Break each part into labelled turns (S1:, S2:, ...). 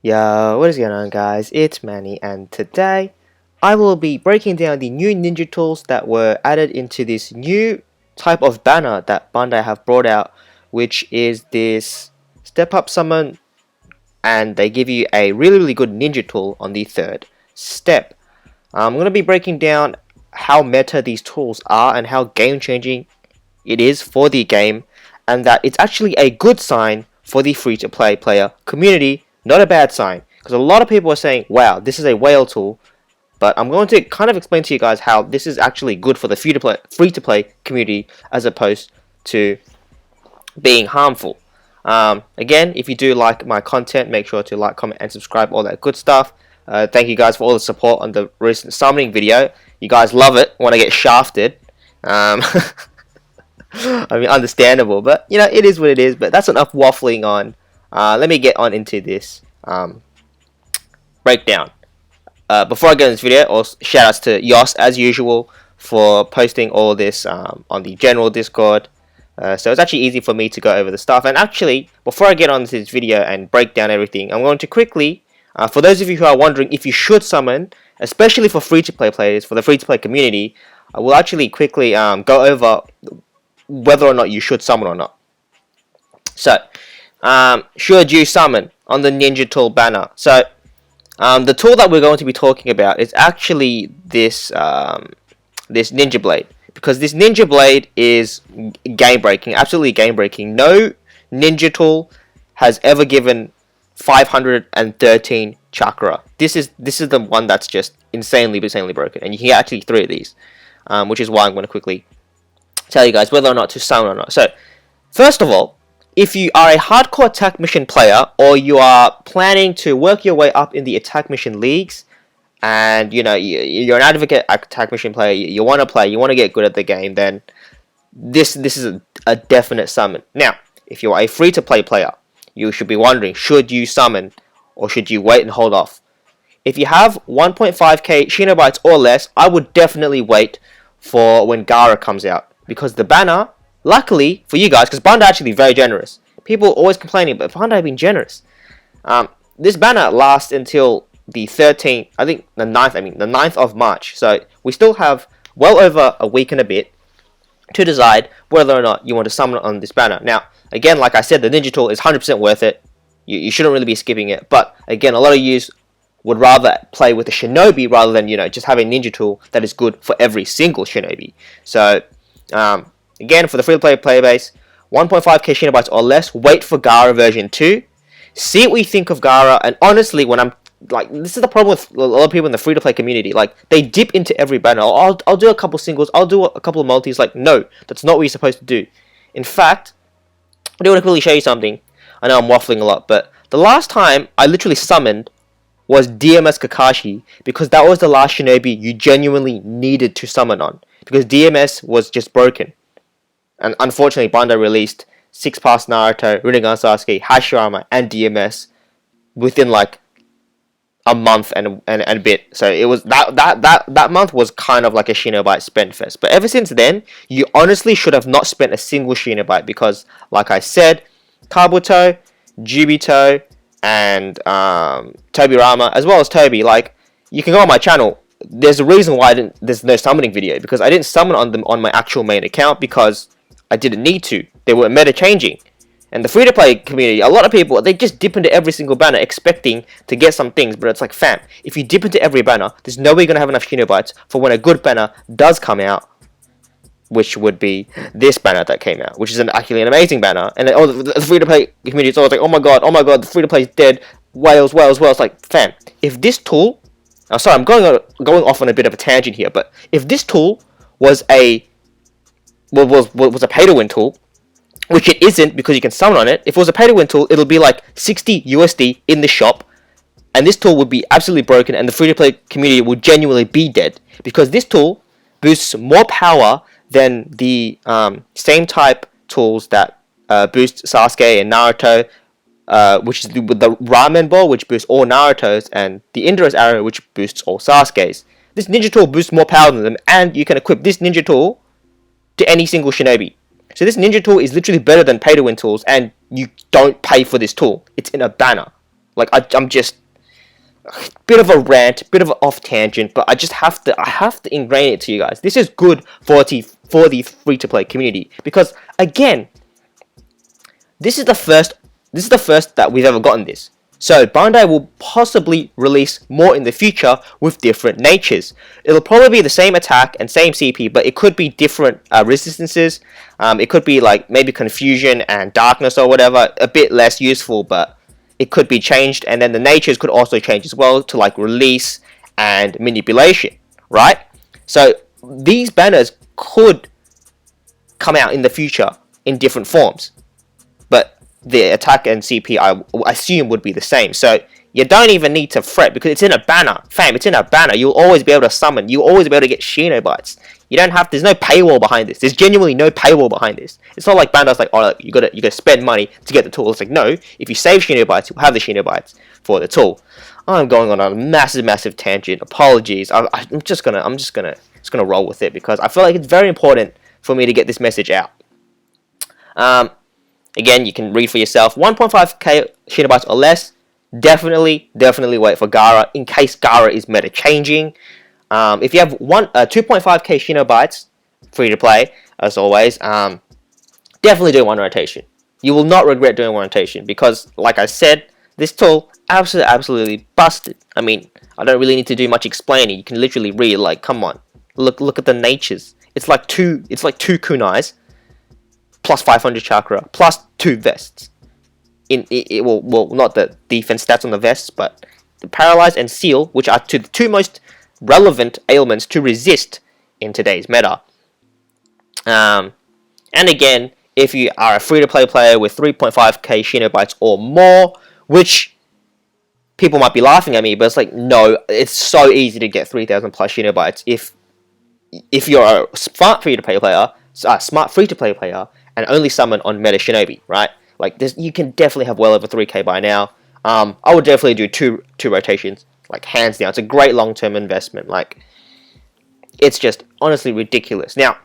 S1: Yo, what is going on, guys? It's Mannie, and today I will be breaking down the new ninja tools that were added into this new type of banner that Bandai have brought out, which is this step up summon, and they give you a really good ninja tool on the third step. I'm going to be breaking down how meta these tools are and how game changing it is for the game, and that it's actually a good sign for the free-to-play player community, not a bad sign, because a lot of people are saying, wow, this is a whale tool, but I'm going to kind of explain to you guys how this is actually good for the free-to-play community as opposed to being harmful. Again, if you do like my content, make sure to like, comment, and subscribe, all that good stuff. Thank you guys for all the support on the recent summoning video. You guys love it when I get shafted. I mean, understandable, but you know, it is what it is. But that's enough waffling on. Let me get on into this breakdown. Before I get into this video, also shout outs to Yos as usual for posting all this on the general Discord. So it's actually easy for me to go over the stuff. And actually, before I get on to this video and break down everything, I'm going to quickly, for those of you who are wondering if you should summon, especially for free-to-play players, for the free-to-play community, I will actually quickly go over whether or not you should summon or not. So, should you summon on the ninja tool banner? So, the tool that we're going to be talking about is actually this this ninja blade, because this ninja blade is game breaking, absolutely game breaking. No ninja tool has ever given 513 chakra. This is the one that's just insanely broken, and you can get actually 3 of these, which is why I'm going to quickly tell you guys whether or not to summon or not. So, first of all, if you are a hardcore attack mission player, or you are planning to work your way up in the attack mission leagues, and you know you're an advocate attack mission player, you want to play, you want to get good at the game, then this is a definite summon. Now, if you're a free-to-play player, you should be wondering, should you summon or should you wait and hold off? If you have 1.5k shinobites or less, I would definitely wait for when Gaara comes out, because the banner, luckily for you guys, because Bandai actually very generous. People always complaining, but Bandai have been generous. This banner lasts until the 13th, I think the 9th of March. So we still have well over a week and a bit to decide whether or not you want to summon on this banner. Now, again, like I said, the ninja tool is 100% worth it. You shouldn't really be skipping it. But again, a lot of you would rather play with a shinobi rather than, you know, just have a ninja tool that is good for every single shinobi. So, again, for the free-to-play player base, 1.5k shinobites or less, wait for Gaara version 2. See what you think of Gaara, and honestly, when I'm, like, this is the problem with a lot of people in the free-to-play community, like, they dip into every banner. I'll do a couple singles, I'll do a couple of multis, like, no, that's not what you're supposed to do. In fact, I do want to quickly show you something. I know I'm waffling a lot, but the last time I literally summoned was DMS Kakashi, because that was the last shinobi you genuinely needed to summon on, because DMS was just broken. And unfortunately, Bandai released 6 Pass Naruto, Rinnegan Sasuke, Hashirama, and DMS within like a month and a bit. So it was that month was kind of like a Shinobite spend fest. But ever since then, you honestly should have not spent a single Shinobite, because, like I said, Kabuto, Jubito, and Tobirama, as well as Toby, like, you can go on my channel. There's a reason why there's no summoning video, because I didn't summon on them on my actual main account, because I didn't need to. They were meta changing. And the free-to-play community, a lot of people, they just dip into every single banner expecting to get some things, but it's like, fam, if you dip into every banner, there's no way you're going to have enough Shinobites for when a good banner does come out, which would be this banner that came out, which is actually an amazing banner. And then, the free-to-play community is always like, oh my god, the free-to-play is dead, Wales. It's like, fam, if this tool, I'm sorry, I'm going off on a bit of a tangent here, but if this tool was a pay-to-win tool, which it isn't because you can summon on it. If it was a pay-to-win tool, it'll be like 60 USD in the shop, and this tool would be absolutely broken, and the free-to-play community would genuinely be dead, because this tool boosts more power than the same type tools that boost Sasuke and Naruto, which is the Ramen Ball, which boosts all Naruto's, and the Indorus Arrow, which boosts all Sasuke's. This ninja tool boosts more power than them, and you can equip this ninja tool to any single shinobi. So this ninja tool is literally better than pay-to-win tools, and you don't pay for this tool. It's in a banner. Like I'm just bit of a rant, bit of an off tangent, but I have to ingrain it to you guys. This is good for the free to play community because again, this is the first that we've ever gotten this. So Bandai will possibly release more in the future with different natures. It'll probably be the same attack and same CP, but it could be different resistances. It could be like maybe confusion and darkness or whatever, a bit less useful, but it could be changed. And then the natures could also change as well to like release and manipulation, right? So these banners could come out in the future in different forms, but the attack and CP I assume would be the same. So you don't even need to fret because it's in a banner. Fam, it's in a banner. You'll always be able to summon. You'll always be able to get shinobites. You don't have, there's no paywall behind this. There's genuinely no paywall behind this. It's not like Bandai's like, oh, you gotta spend money to get the tool. It's like, no, if you save shinobites, you'll have the shinobites for the tool. I'm going on a massive tangent. Apologies. I'm just gonna roll with it because I feel like it's very important for me to get this message out. Again, you can read for yourself. 1.5k shinobites or less. Definitely wait for Gaara in case Gaara is meta changing. If you have 2.5k shinobites, free to play as always. Definitely do one rotation. You will not regret doing one rotation because, like I said, this tool absolutely busted. I mean, I don't really need to do much explaining. You can literally read. Like, come on, look at the natures. It's like two kunais. Plus 500 chakra, plus 2 vests. Well, not the defense stats on the vests, but the paralyze and seal, which are the two most relevant ailments to resist in today's meta. And again, if you are a free-to-play player with 3.5k shinobites or more, which people might be laughing at me, but it's like, no, it's so easy to get 3,000 plus shinobites if you're a smart free-to-play player, and only summon on meta shinobi, right? Like this, you can definitely have well over 3k by now. I would definitely do two rotations, like hands down. It's a great long-term investment. Like, it's just honestly ridiculous. Now,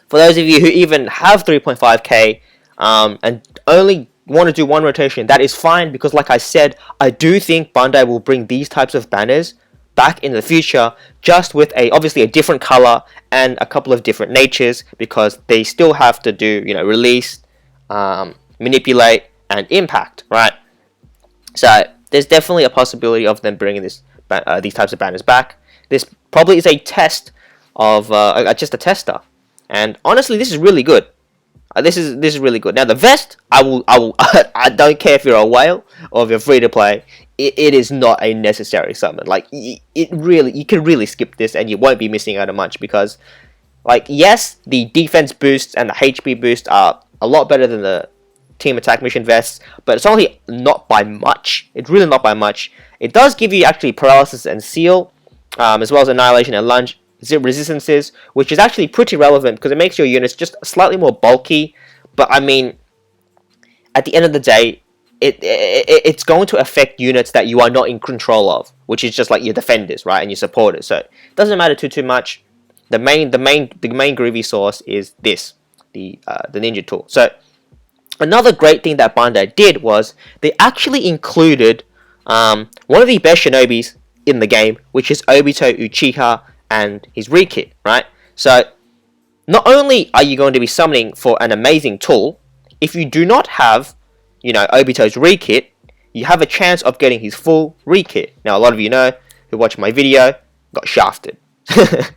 S1: for those of you who even have 3.5k and only want to do one rotation, that is fine because, like I said, I do think Bandai will bring these types of banners back in the future, just with obviously a different color and a couple of different natures, because they still have to do, release, manipulate, and impact, right? So there's definitely a possibility of them bringing these types of banners back. This probably is a test of just a tester, and honestly, this is really good. This is really good. Now the vest, I will I don't care if you're a whale or if you're free to play. It is not a necessary summon. Like, you can really skip this and you won't be missing out on much because, like, yes, the defense boosts and the HP boost are a lot better than the team attack mission vests, but it's only not by much. It's really not by much. It does give you actually paralysis and seal, as well as annihilation and lunge resistances, which is actually pretty relevant because it makes your units just slightly more bulky. But I mean, at the end of the day, it's going to affect units that you are not in control of, which is just like your defenders, right, and your supporters. So it doesn't matter too much. The main groovy source is this, the ninja tool. So another great thing that Bandai did was they actually included one of the best shinobis in the game, which is Obito Uchiha and his re-kit, right? So not only are you going to be summoning for an amazing tool, if you do not have Obito's re-kit, you have a chance of getting his full re-kit. Now, a lot of you know who watched my video got shafted. But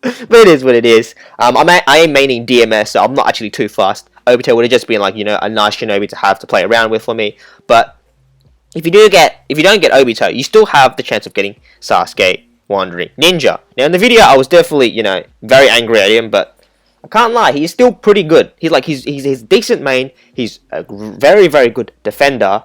S1: it is what it is. I am maining DMS, so I'm not actually too fast. Obito would have just been like, a nice shinobi to have to play around with for me. But if you don't get Obito, you still have the chance of getting Sasuke Wandering Ninja. Now, in the video, I was definitely, very angry at him, but I can't lie, he's still pretty good. He's decent main. He's a very good defender.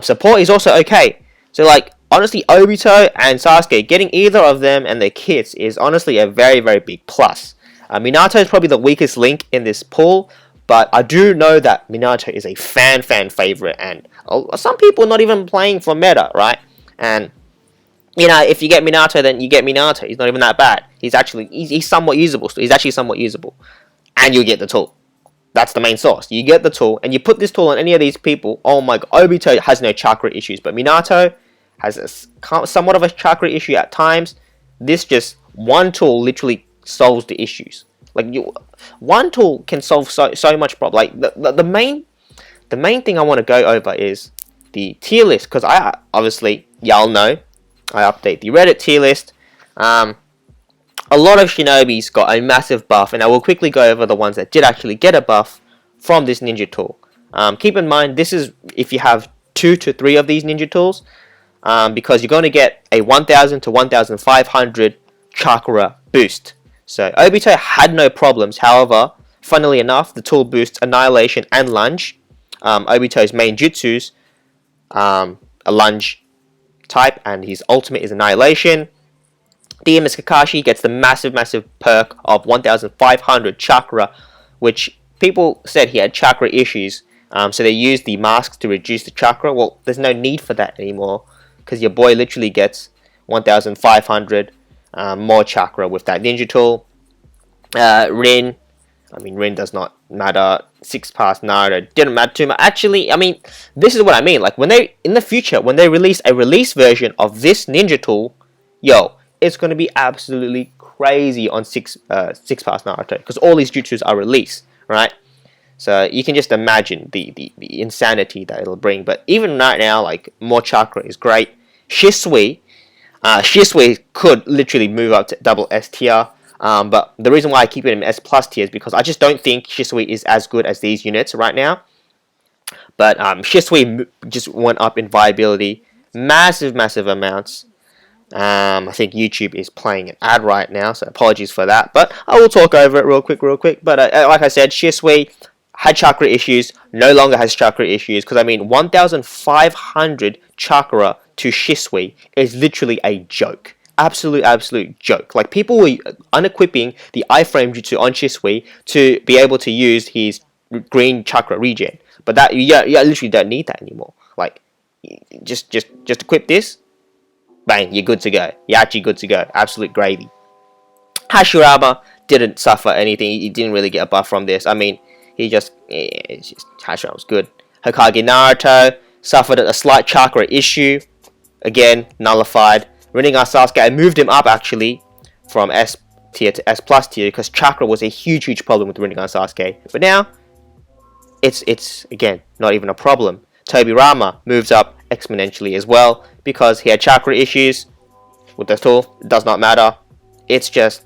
S1: Support is also okay. So, like, honestly, Obito and Sasuke, getting either of them and their kits is honestly a very big plus. Minato is probably the weakest link in this pool, but I do know that Minato is a fan favorite, and some people are not even playing for meta, right? And if you get Minato, then you get Minato. He's not even that bad. He's somewhat usable. So he's actually somewhat usable, and you'll get the tool. That's the main source. You get the tool, and you put this tool on any of these people. Oh my god, Obito has no chakra issues, but Minato has somewhat of a chakra issue at times. This just one tool literally solves the issues. Like one tool can solve so much problem. Like the main thing I want to go over is the tier list, because I obviously y'all know I update the Reddit tier list. A lot of shinobis got a massive buff, and I will quickly go over the ones that did actually get a buff from this ninja tool. Keep in mind, this is if you have 2 to 3 of these ninja tools, because you're going to get a 1000 to 1500 chakra boost. So Obito had no problems. However, funnily enough, the tool boosts Annihilation and Lunge. Obito's main jutsus, a lunge type, and his ultimate is Annihilation. DMS Kakashi gets the massive perk of 1500 chakra, which people said he had chakra issues, so they used the masks to reduce the chakra. Well, there's no need for that anymore, because your boy literally gets 1500 more chakra with that ninja tool. Rin does not matter. 6 past Naruto didn't matter too much. Actually, I mean, this is what I mean. Like, when they, in the future, when they release a release version of this ninja tool, yo, it's going to be absolutely crazy on 6 past Naruto, because all these jutsus are released, right? So you can just imagine the insanity that it'll bring. But even right now, like, more chakra is great. Shisui could literally move up to double S tier. But the reason why I keep it in S plus tier is because I just don't think Shisui is as good as these units right now. But Shisui just went up in viability, massive amounts. I think YouTube is playing an ad right now, so apologies for that. But I will talk over it real quick. But like I said, Shisui had chakra issues, no longer has chakra issues. Because I mean, 1500 chakra to Shisui is literally a joke. Absolute joke. Like, people were unequipping the iframe jutsu on Shisui to be able to use his green chakra regen. But that you literally don't need that anymore. Like, just equip this. Bang, you're good to go. You're actually good to go. Absolute gravy. Hashirama didn't suffer anything. He didn't really get a buff from this. I mean, Hashirama's good. Hokage Naruto suffered a slight chakra issue. Again, nullified. Rinnegan Sasuke, I moved him up actually from S tier to S plus tier, because chakra was a huge problem with Rinnegan Sasuke. But now, it's again, not even a problem. Tobirama moves up exponentially as well, because he had chakra issues with this tool. It does not matter. It's just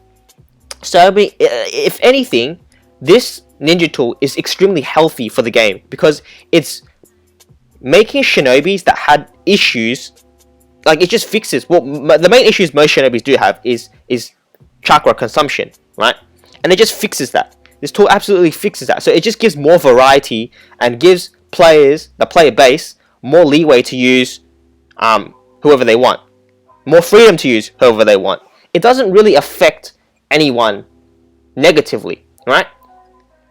S1: so, if anything, this ninja tool is extremely healthy for the game, because it's making shinobis that had issues, like, it just fixes. Well, the main issues most shinobis do have is chakra consumption, right? And it just fixes that. This tool absolutely fixes that. So it just gives more variety and gives players, the player base, more leeway to use whoever they want, more freedom to use whoever they want. It doesn't really affect anyone negatively, right?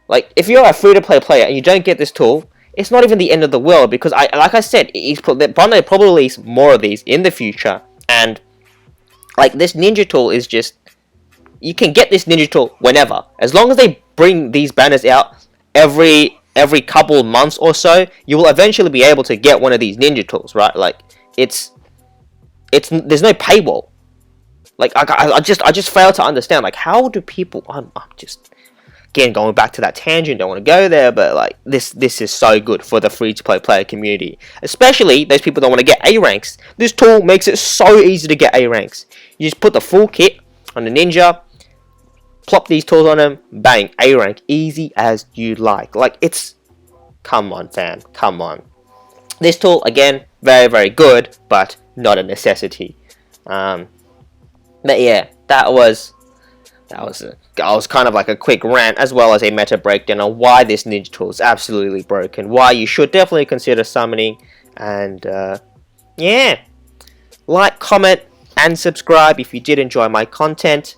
S1: Like, if you're a free-to-play player and you don't get this tool, it's not even the end of the world, because like I said, Bandai probably release more of these in the future, and like, this ninja tool is just, you can get this ninja tool whenever, as long as they bring these banners out every couple months or so, you will eventually be able to get one of these ninja tools, right? Like, there's no paywall. Like, I just fail to understand, like, how do people, I'm just, again, going back to that tangent, don't want to go there, but like, this is so good for the free-to-play player community, especially those people that want to get A ranks. This tool makes it so easy to get A ranks. You just put the full kit on the ninja, plop these tools on them, bang, A rank, easy as you like. Like, it's, come on, fam, come on. This tool, again, very good, but not a necessity. But yeah, that was kind of like a quick rant, as well as a meta breakdown on why this ninja tool is absolutely broken, why you should definitely consider summoning, and yeah, like, comment, and subscribe if you did enjoy my content.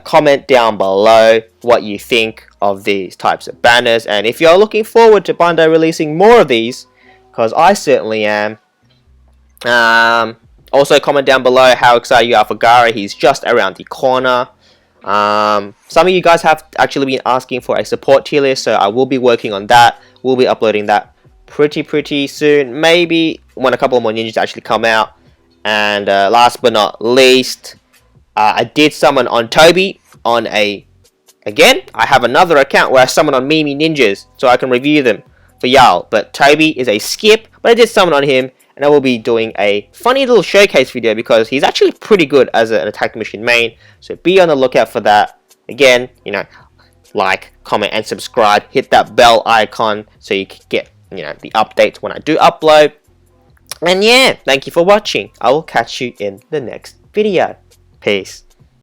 S1: Comment down below what you think of these types of banners, and if you're looking forward to Bandai releasing more of these, because I certainly am. Also, comment down below how excited you are for Gaara. He's just around the corner. Some of you guys have actually been asking for a support tier list, so I will be working on that. We'll be uploading that pretty soon, maybe when a couple more ninjas actually come out. And last but not least, I did summon on Toby on again, I have another account where I summon on Mimi ninjas so I can review them for y'all. But Toby is a skip, but I did summon on him, and I will be doing a funny little showcase video because he's actually pretty good as an attack machine main. So be on the lookout for that. Again, you know, like, comment, and subscribe. Hit that bell icon so you can get, you know, the updates when I do upload. And yeah, thank you for watching. I will catch you in the next video. Peace.